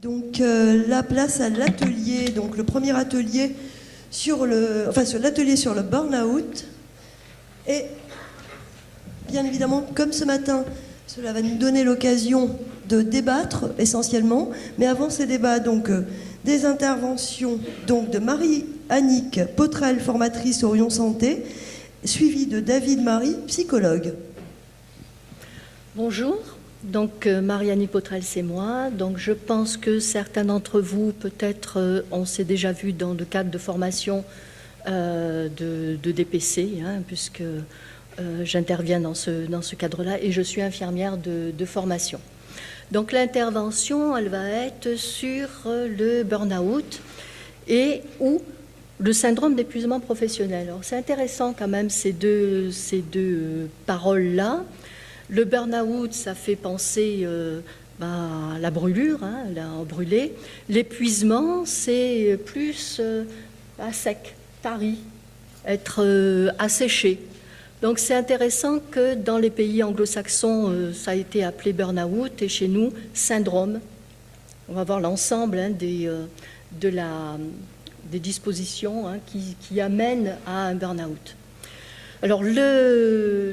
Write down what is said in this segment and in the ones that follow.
Donc la place à l'atelier, donc le premier atelier sur l'atelier sur le burn-out. Et bien évidemment, comme ce matin, cela va nous donner l'occasion de débattre essentiellement. Mais avant ces débats, donc des interventions donc de Marie-Annick Potrel, formatrice Orion Santé, suivie de David Marie, psychologue. Bonjour. Donc Marie-Annick Potrel, c'est moi. Donc je pense que certains d'entre vous, peut-être, on s'est déjà vu dans le cadre de formation de DPC, puisque j'interviens dans ce cadre-là, et je suis infirmière de formation. Donc l'intervention, elle va être sur le burn-out ou le syndrome d'épuisement professionnel. Alors c'est intéressant quand même ces deux paroles-là. Le burn-out, ça fait penser à la brûlure, la brûlée. L'épuisement, c'est plus à sec, tari, être asséché. Donc c'est intéressant que dans les pays anglo-saxons, ça a été appelé burn-out et chez nous, syndrome. On va voir l'ensemble des dispositions qui amènent à un burn-out. Alors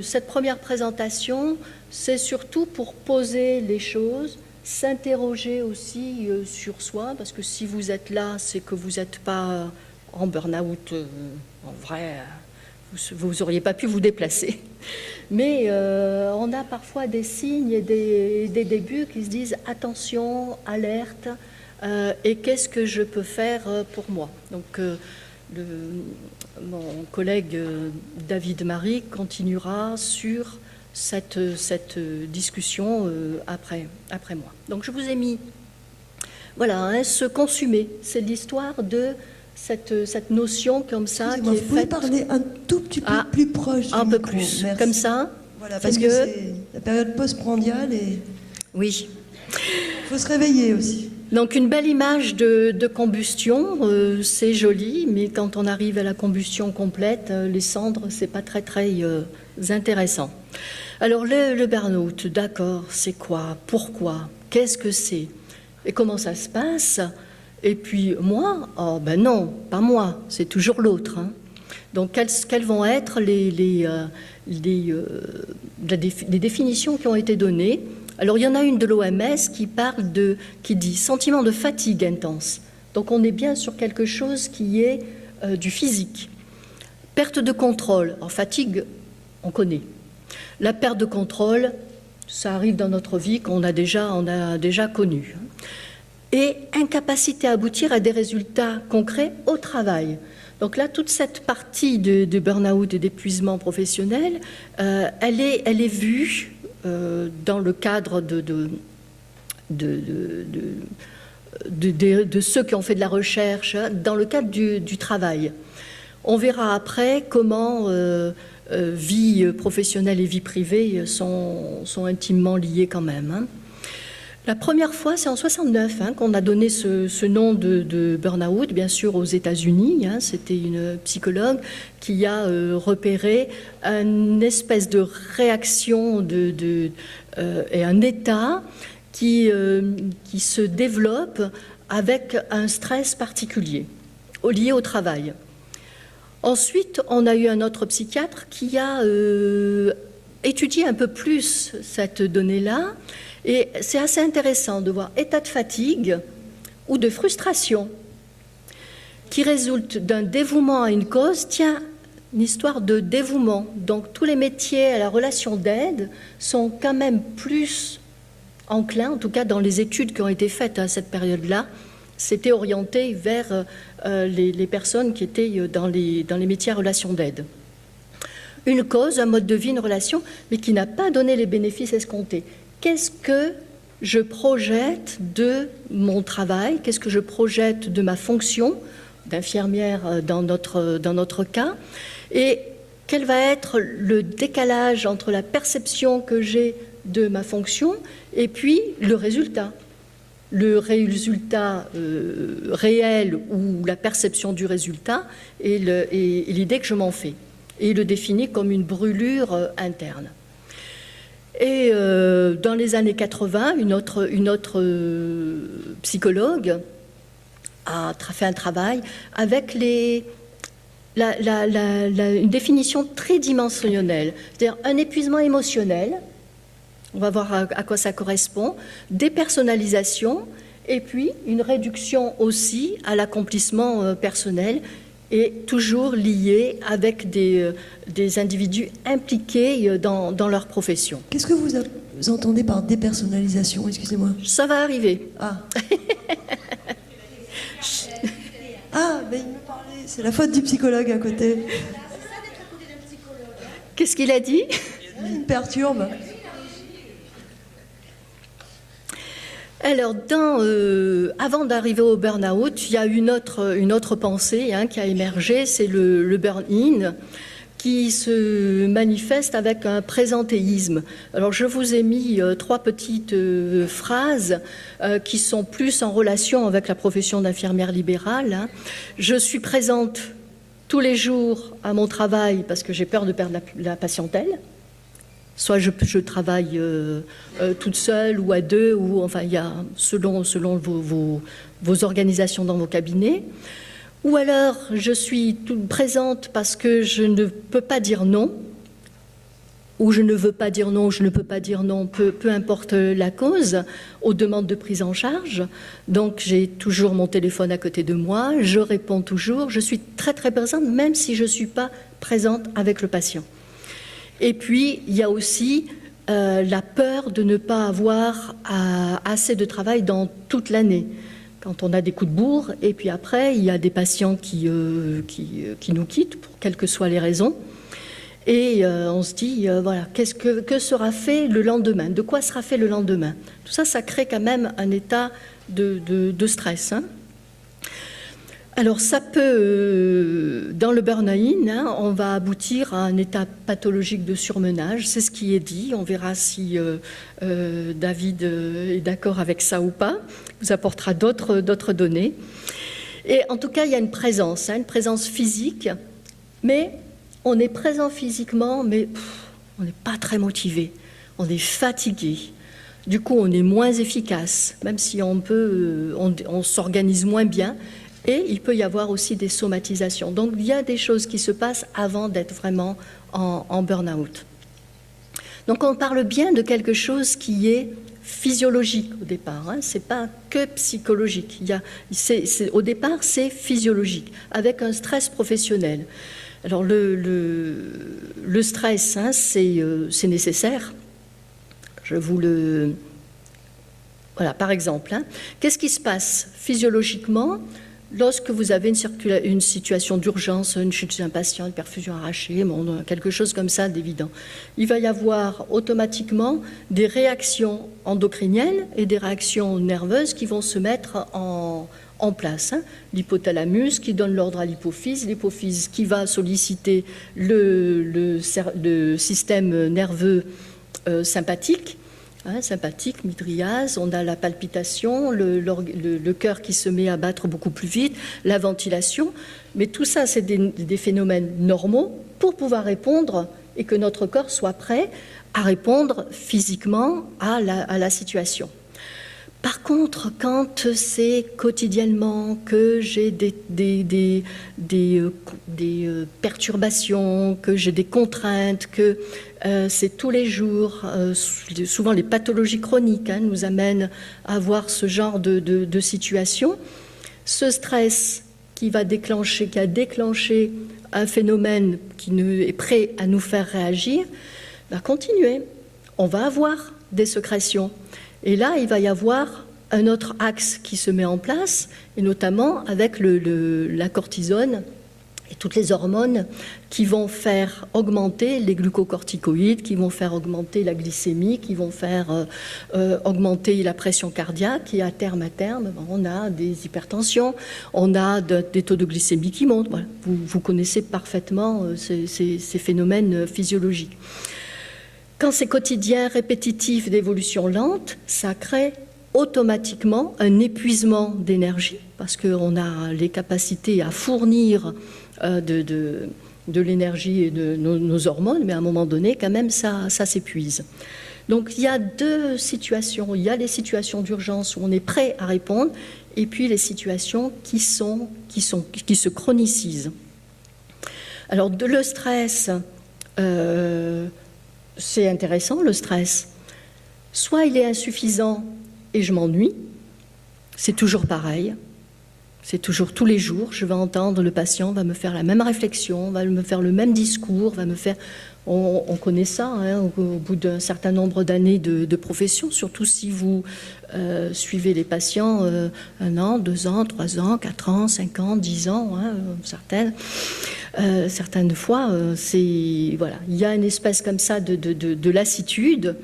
cette première présentation, c'est surtout pour poser les choses, s'interroger aussi sur soi, parce que si vous êtes là, c'est que vous n'êtes pas en burn-out en vrai. Vous n'auriez pas pu vous déplacer. Mais on a parfois des signes et des débuts qui se disent « attention, alerte, et qu'est-ce que je peux faire pour moi ?» Donc mon collègue David Marie continuera sur cette discussion après moi. Donc je vous ai mis, voilà, se consumer, c'est l'histoire de cette notion comme ça qui est faite... Vous pouvez parler un tout petit peu plus proche du micro. Un peu plus, merci. Comme ça. Voilà, parce que c'est la période post-prandiale et... Oui. Il faut se réveiller aussi. Donc une belle image de combustion, c'est joli, mais quand on arrive à la combustion complète, les cendres, c'est pas très intéressant. Alors le burn-out, d'accord, c'est quoi? Pourquoi? Qu'est-ce que c'est? Et comment ça se passe? Et puis moi, oh ben non, pas moi, c'est toujours l'autre. Donc quelles vont être les définitions qui ont été données? Alors il y en a une de l'OMS qui dit sentiment de fatigue intense. Donc on est bien sur quelque chose qui est du physique. Perte de contrôle. Alors fatigue, on connaît. La perte de contrôle, ça arrive dans notre vie qu'on a déjà connu. Et incapacité à aboutir à des résultats concrets au travail. Donc là, toute cette partie de burn-out et d'épuisement professionnel, elle est vue dans le cadre de ceux qui ont fait de la recherche, dans le cadre du travail. On verra après comment vie professionnelle et vie privée sont intimement liées quand même. La première fois, c'est en 69 qu'on a donné ce nom de burn-out, bien sûr aux États-Unis. C'était une psychologue qui a repéré une espèce de réaction et un état qui se développe avec un stress particulier lié au travail. Ensuite, on a eu un autre psychiatre qui a étudié un peu plus cette donnée-là. Et c'est assez intéressant de voir état de fatigue ou de frustration qui résulte d'un dévouement à une cause. Tiens, une histoire de dévouement. Donc tous les métiers à la relation d'aide sont quand même plus enclins, en tout cas dans les études qui ont été faites à cette période-là, c'était orienté vers les personnes qui étaient dans les métiers à relation d'aide. Une cause, un mode de vie, une relation, mais qui n'a pas donné les bénéfices escomptés. Qu'est-ce que je projette de mon travail? Qu'est-ce que je projette de ma fonction d'infirmière dans notre cas? Et quel va être le décalage entre la perception que j'ai de ma fonction et puis le résultat? Le résultat réel ou la perception du résultat et l'idée que je m'en fais. Et il le définit comme une brûlure interne. Et dans les années 80, une autre psychologue a fait un travail avec une définition tridimensionnelle, c'est-à-dire un épuisement émotionnel, on va voir à quoi ça correspond, dépersonnalisation, et puis une réduction aussi à l'accomplissement personnel, et toujours lié avec des individus impliqués dans leur profession. Qu'est-ce que vous entendez par dépersonnalisation? Excusez-moi. Ça va arriver. Ah. Ah, mais il me parlait. C'est la faute du psychologue à côté. Qu'est-ce qu'il a dit? Il me perturbe. Alors, avant d'arriver au burn-out, il y a une autre pensée qui a émergé, c'est le burn-in, qui se manifeste avec un présentéisme. Alors, je vous ai mis 3 petites phrases qui sont plus en relation avec la profession d'infirmière libérale. Je suis présente tous les jours à mon travail parce que j'ai peur de perdre la patientèle. Soit je travaille toute seule ou à deux, ou enfin il y a selon vos organisations dans vos cabinets. Ou alors je suis présente parce que je ne peux pas dire non, ou je ne veux pas dire non, je ne peux pas dire non, peu importe la cause, aux demandes de prise en charge. Donc j'ai toujours mon téléphone à côté de moi, je réponds toujours, je suis très très présente, même si je ne suis pas présente avec le patient. Et puis, il y a aussi la peur de ne pas avoir assez de travail dans toute l'année. Quand on a des coups de bourre, et puis après, il y a des patients qui nous quittent, pour quelles que soient les raisons. Et on se dit, voilà, que sera fait le lendemain? De quoi sera fait le lendemain? Tout ça, ça crée quand même un état de stress. Alors ça peut, dans le burn-in, on va aboutir à un état pathologique de surmenage, c'est ce qui est dit, on verra si David est d'accord avec ça ou pas, il vous apportera d'autres données. Et en tout cas, il y a une présence physique, mais on est présent physiquement, mais on n'est pas très motivé, on est fatigué. Du coup, on est moins efficace, même si on s'organise moins bien. Et il peut y avoir aussi des somatisations. Donc, il y a des choses qui se passent avant d'être vraiment en burn-out. Donc, on parle bien de quelque chose qui est physiologique au départ. Ce n'est pas que psychologique. Au départ, c'est physiologique, avec un stress professionnel. Alors, le stress, c'est nécessaire. Je vous le... Voilà, par exemple. Qu'est-ce qui se passe physiologiquement ? Lorsque vous avez une situation d'urgence, une chute d'un patient, une perfusion arrachée, quelque chose comme ça d'évident, il va y avoir automatiquement des réactions endocriniennes et des réactions nerveuses qui vont se mettre en place. L'hypothalamus qui donne l'ordre à l'hypophyse qui va solliciter le système nerveux sympathique, sympathique, mydriase, on a la palpitation, le cœur qui se met à battre beaucoup plus vite, la ventilation, mais tout ça c'est des phénomènes normaux pour pouvoir répondre et que notre corps soit prêt à répondre physiquement à la situation. Par contre, quand c'est quotidiennement que j'ai des perturbations, que j'ai des contraintes, que c'est tous les jours, souvent les pathologies chroniques nous amènent à avoir ce genre de situation, ce stress qui a déclenché un phénomène qui est prêt à nous faire réagir, va continuer. On va avoir des sécrétions. Et là, il va y avoir un autre axe qui se met en place, et notamment avec la cortisone et toutes les hormones qui vont faire augmenter les glucocorticoïdes, qui vont faire augmenter la glycémie, qui vont faire augmenter la pression cardiaque, et à terme, on a des hypertensions, on a des taux de glycémie qui montent. Voilà. Vous connaissez parfaitement ces phénomènes physiologiques. Quand c'est quotidien, répétitif, d'évolution lente, ça crée automatiquement un épuisement d'énergie parce qu'on a les capacités à fournir de l'énergie et de nos hormones, mais à un moment donné, quand même, ça s'épuise. Donc il y a deux situations. Il y a les situations d'urgence où on est prêt à répondre, et puis les situations qui se chronicisent. Alors le stress, c'est intéressant le stress. Soit il est insuffisant et je m'ennuie, c'est toujours pareil. C'est toujours tous les jours, je vais entendre le patient, va me faire la même réflexion, va me faire le même discours, va me faire... On connaît ça hein, au bout d'un certain nombre d'années de profession, surtout si vous suivez les patients 1 an, 2 ans, 3 ans, 4 ans, 5 ans, 10 ans, hein, certaines fois, voilà, il y a une espèce comme ça de lassitude.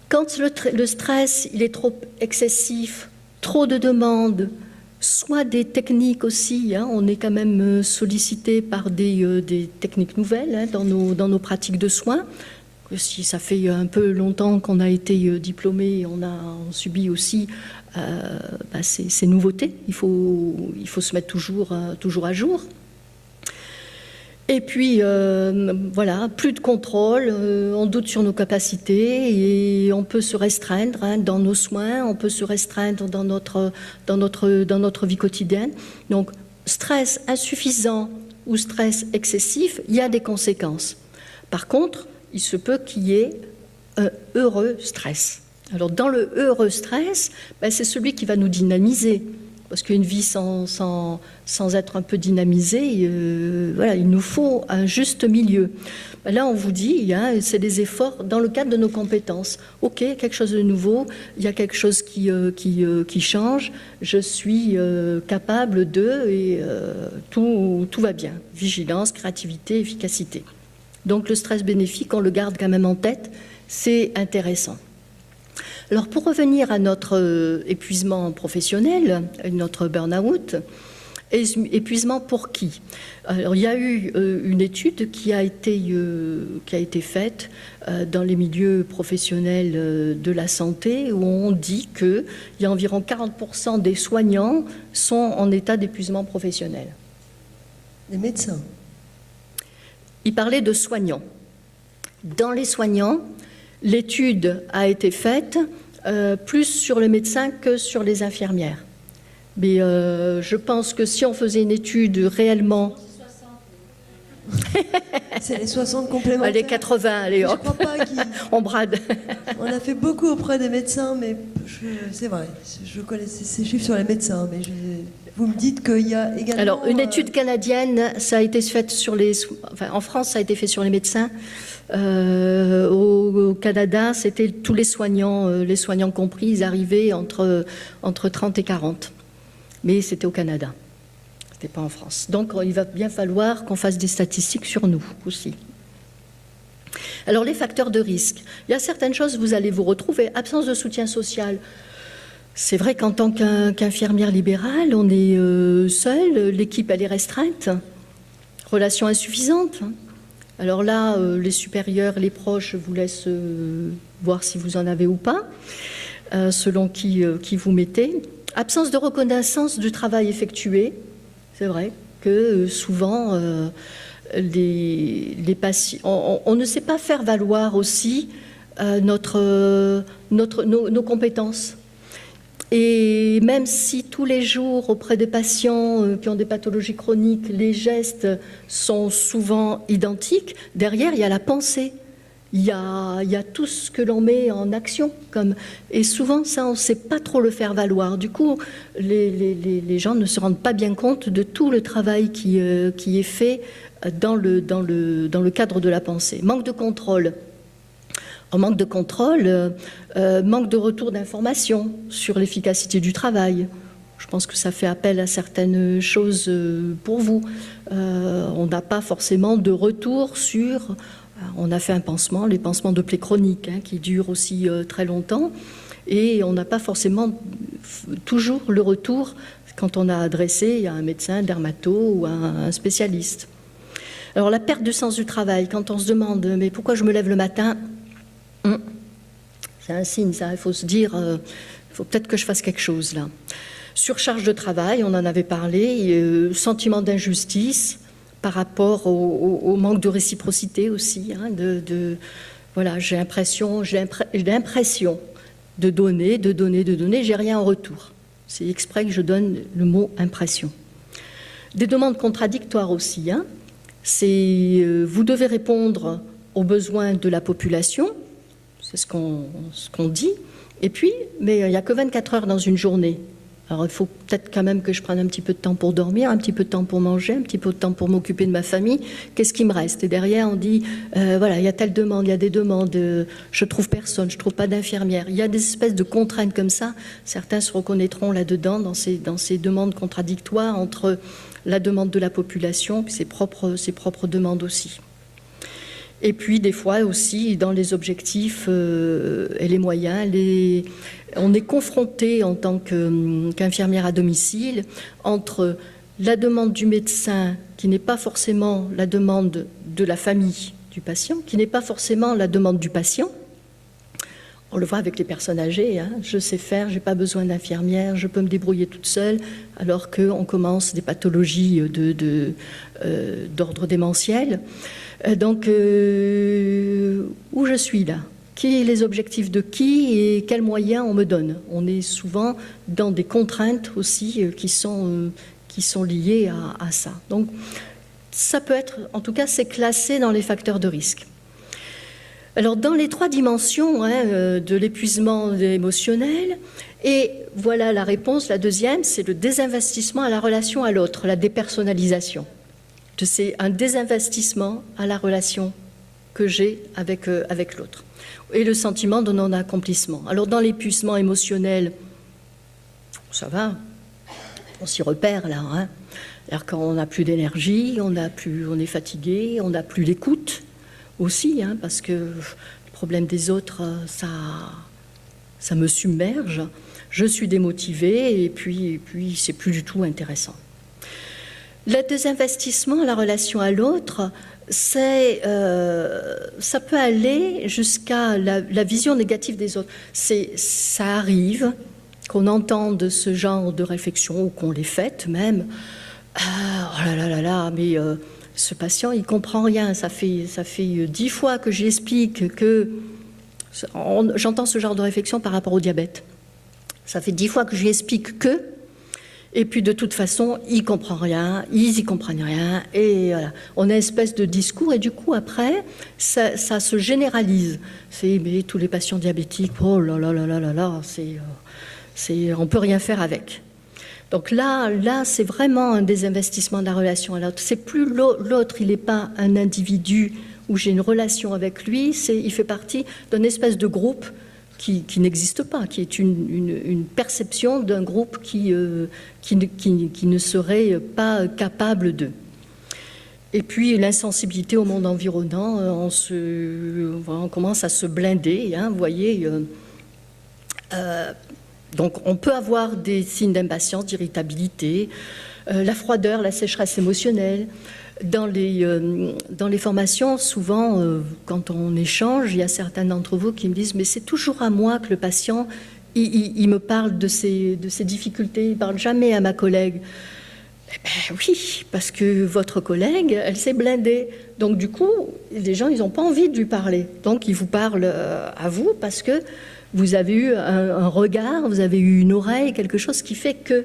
Quand le stress il est trop excessif, trop de demandes, soit des techniques aussi, hein, on est quand même sollicité par des techniques nouvelles hein, dans nos pratiques de soins. Si ça fait un peu longtemps qu'on a été diplômé, on subit aussi ces nouveautés. Il faut se mettre toujours à jour. Et puis, voilà, plus de contrôle, on doute sur nos capacités et on peut se restreindre hein, dans nos soins, on peut se restreindre dans notre vie quotidienne. Donc, stress insuffisant ou stress excessif, il y a des conséquences. Par contre, il se peut qu'il y ait un heureux stress. Alors, dans le heureux stress, c'est celui qui va nous dynamiser. Parce qu'une vie sans être un peu dynamisée, voilà, il nous faut un juste milieu. Là, on vous dit, hein, c'est des efforts dans le cadre de nos compétences. Ok, quelque chose de nouveau, il y a quelque chose qui change, je suis capable de, et tout va bien. Vigilance, créativité, efficacité. Donc le stress bénéfique, on le garde quand même en tête, c'est intéressant. Alors pour revenir à notre épuisement professionnel, notre burn-out, épuisement pour qui? Alors il y a eu une étude qui a été faite dans les milieux professionnels de la santé où on dit qu'il y a environ 40% des soignants sont en état d'épuisement professionnel. Les médecins? Il parlait de soignants. Dans les soignants, l'étude a été faite plus sur les médecins que sur les infirmières. Mais je pense que si on faisait une étude réellement... C'est les 60 complémentaires. Les 80, allez hop, je crois pas on brade. On a fait beaucoup auprès des médecins, mais c'est vrai, je connais ces chiffres sur les médecins, mais vous me dites qu'il y a également... Alors, une étude canadienne, ça a été faite en France, ça a été fait sur les médecins. Au Canada, c'était tous les soignants compris, ils arrivaient entre 30 et 40. Mais c'était au Canada, c'était pas en France. Donc, il va bien falloir qu'on fasse des statistiques sur nous aussi. Alors, les facteurs de risque. Il y a certaines choses, vous allez vous retrouver. Absence de soutien social. C'est vrai qu'en tant qu'infirmière libérale, on est seul, l'équipe elle est restreinte, relations insuffisantes. Alors là, les supérieurs, les proches vous laissent voir si vous en avez ou pas, selon qui vous mettez. Absence de reconnaissance du travail effectué. C'est vrai que souvent, les patients, on ne sait pas faire valoir aussi nos compétences. Et même si tous les jours, auprès des patients qui ont des pathologies chroniques, les gestes sont souvent identiques, derrière, il y a la pensée. Il y a tout ce que l'on met en action. Et souvent, ça, on ne sait pas trop le faire valoir. Du coup, les gens ne se rendent pas bien compte de tout le travail qui est fait dans le cadre de la pensée. Manque de contrôle. En manque de contrôle, manque de retour d'informations sur l'efficacité du travail. Je pense que ça fait appel à certaines choses pour vous. On n'a pas forcément de retour sur... On a fait un pansement, les pansements de plaies chroniques, hein, qui durent aussi très longtemps. Et on n'a pas forcément toujours le retour quand on a adressé à un médecin, un dermato ou à un spécialiste. Alors la perte de sens du travail, quand on se demande « mais pourquoi je me lève le matin ?» C'est un signe, ça. Il faut se dire, il faut peut-être que je fasse quelque chose là. Surcharge de travail, on en avait parlé, sentiment d'injustice par rapport au manque de réciprocité aussi, hein, Voilà, j'ai l'impression de donner, j'ai rien en retour. C'est exprès que je donne le mot impression. Des demandes contradictoires aussi, hein. C'est vous devez répondre aux besoins de la population, c'est ce qu'on dit, et puis, mais il n'y a que 24 heures dans une journée. Alors il faut peut-être quand même que je prenne un petit peu de temps pour dormir, un petit peu de temps pour manger, un petit peu de temps pour m'occuper de ma famille. Qu'est-ce qui me reste? Et derrière on dit, voilà, il y a telle demande, il y a des demandes, je trouve personne, je trouve pas d'infirmière. Il y a des espèces de contraintes comme ça. Certains se reconnaîtront là-dedans dans ces demandes contradictoires entre la demande de la population et ses propres demandes aussi. Et puis des fois aussi dans les objectifs et les moyens, on est confronté en tant qu'infirmière à domicile entre la demande du médecin qui n'est pas forcément la demande de la famille du patient, qui n'est pas forcément la demande du patient. On le voit avec les personnes âgées, hein. Je sais faire, je n'ai pas besoin d'infirmière, je peux me débrouiller toute seule, alors qu'on commence des pathologies d'ordre démentiel. Donc, où je suis là? Qui est les objectifs de qui et quels moyens on me donne? On est souvent dans des contraintes aussi qui sont liées à ça. Donc, ça peut être, en tout cas, c'est classé dans les facteurs de risque. Alors, dans les 3 dimensions de l'épuisement émotionnel, et voilà la réponse, la deuxième, c'est le désinvestissement à la relation à l'autre, la dépersonnalisation. C'est un désinvestissement à la relation que j'ai avec l'autre. Et le sentiment de non-accomplissement. Alors, dans l'épuisement émotionnel, ça va, on s'y repère là. Hein. Alors, quand on n'a plus d'énergie, on est fatigué, on n'a plus l'écoute aussi, hein, parce que le problème des autres, ça me submerge. Je suis démotivée et puis c'est plus du tout intéressant. Le désinvestissement à la relation à l'autre, ça peut aller jusqu'à la vision négative des autres. Ça arrive qu'on entende ce genre de réflexion ou qu'on les fasse même. Oh là là là là, mais ce patient, il comprend rien. Ça fait 10 fois que j'explique que... J'entends ce genre de réflexion par rapport au diabète. Ça fait 10 fois que je lui explique que... Et puis de toute façon, ils y comprennent rien, et voilà. On a une espèce de discours, et du coup après, ça se généralise. Mais tous les patients diabétiques, oh là là là là là là, on peut rien faire avec. Donc là, c'est vraiment un désinvestissement de la relation à l'autre. C'est plus l'autre, il n'est pas un individu où j'ai une relation avec lui, il fait partie d'une espèce de groupe qui n'existe pas, qui est une perception d'un groupe qui ne serait pas capable d'eux. Et puis l'insensibilité au monde environnant, on commence à se blinder, hein, vous voyez. Donc on peut avoir des signes d'impatience, d'irritabilité, la froideur, la sécheresse émotionnelle. Dans les formations, souvent, quand on échange, il y a certains d'entre vous qui me disent « mais c'est toujours à moi que le patient, il me parle de ses difficultés, il ne parle jamais à ma collègue. » Eh bien oui, parce que votre collègue, elle s'est blindée. Donc du coup, les gens, ils n'ont pas envie de lui parler. Donc ils vous parlent à vous parce que vous avez eu un regard, vous avez eu une oreille, quelque chose qui fait que...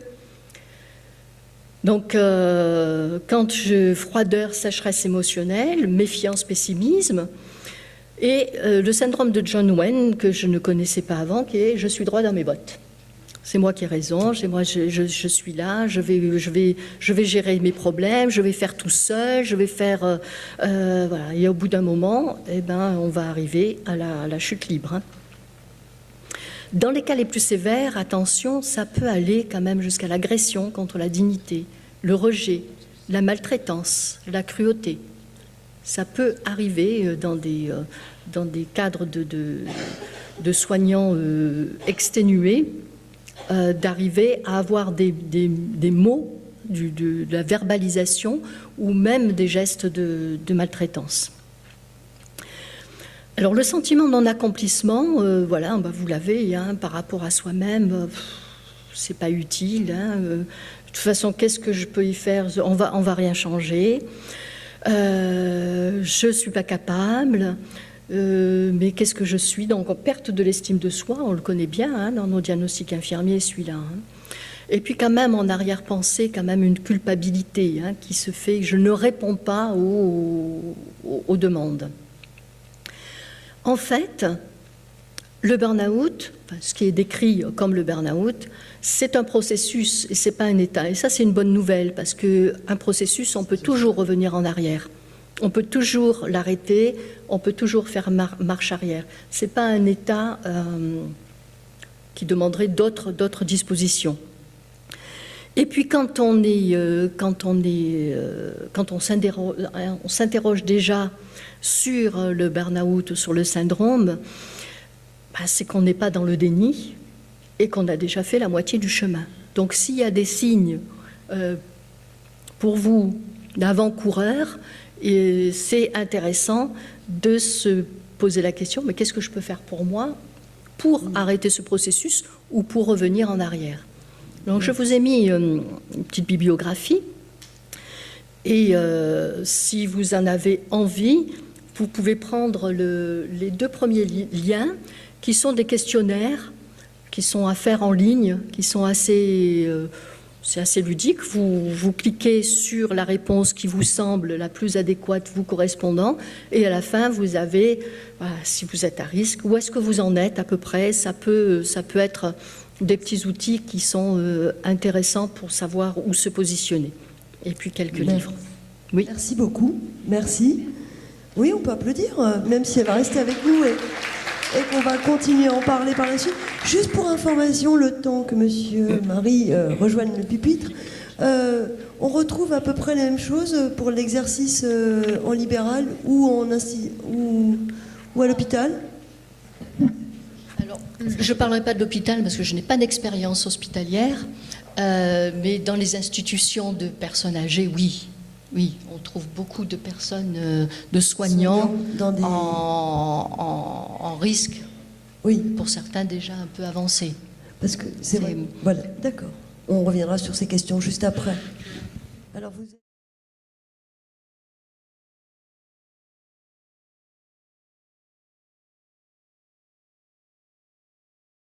Donc, quand froideur, sécheresse émotionnelle, méfiance, pessimisme, et le syndrome de John Wayne, que je ne connaissais pas avant, qui est « je suis droit dans mes bottes ». C'est moi qui ai raison, je suis là, je vais gérer mes problèmes, je vais faire tout seul, je vais faire... voilà. Et au bout d'un moment, on va arriver à la chute libre. Hein. Dans les cas les plus sévères, attention, ça peut aller quand même jusqu'à l'agression contre la dignité, le rejet, la maltraitance, la cruauté. Ça peut arriver dans des cadres de soignants exténués, d'arriver à avoir des mots, de la verbalisation ou même des gestes de maltraitance. Alors le sentiment de non-accomplissement, voilà, vous l'avez, hein, par rapport à soi-même, c'est pas utile. Hein, de toute façon, qu'est-ce que je peux y faire? On va rien changer. Je suis pas capable. mais qu'est-ce que je suis? Donc, perte de l'estime de soi, on le connaît bien hein, dans nos diagnostics infirmiers, celui-là. Hein. Et puis quand même, en arrière-pensée, quand même une culpabilité hein, qui se fait, je ne réponds pas aux demandes. En fait, le burn-out, ce qui est décrit comme le burn-out, c'est un processus et ce n'est pas un état. Et ça, c'est une bonne nouvelle parce qu'un processus, on peut toujours revenir en arrière. On peut toujours l'arrêter, on peut toujours faire marche arrière. Ce n'est pas un état qui demanderait d'autres dispositions. Et puis quand on s'interroge déjà sur le burn-out, sur le syndrome, c'est qu'on n'est pas dans le déni et qu'on a déjà fait la moitié du chemin. Donc s'il y a des signes pour vous d'avant-coureur, c'est intéressant de se poser la question, mais qu'est-ce que je peux faire pour moi pour arrêter ce processus ou pour revenir en arrière? Donc je vous ai mis une petite bibliographie et si vous en avez envie, vous pouvez prendre les 2 premiers liens qui sont des questionnaires qui sont à faire en ligne, qui sont c'est assez ludique. Vous cliquez sur la réponse qui vous semble la plus adéquate vous correspondant et à la fin vous avez, si vous êtes à risque, où est-ce que vous en êtes à peu près. Ça peut être des petits outils qui sont intéressants pour savoir où se positionner. Et puis quelques livres. Oui. Merci beaucoup. Merci. Oui, on peut applaudir, même si elle va rester avec nous et qu'on va continuer à en parler par la suite. Juste pour information, le temps que Monsieur Marie rejoigne le pupitre, on retrouve à peu près la même chose pour l'exercice en libéral ou à l'hôpital. Alors, je ne parlerai pas de l'hôpital parce que je n'ai pas d'expérience hospitalière, mais dans les institutions de personnes âgées, oui. Oui, on trouve beaucoup de personnes, de soignants en risque, oui. Pour certains déjà un peu avancés. Parce que c'est vrai. Voilà, d'accord. On reviendra sur ces questions juste après. Alors vous...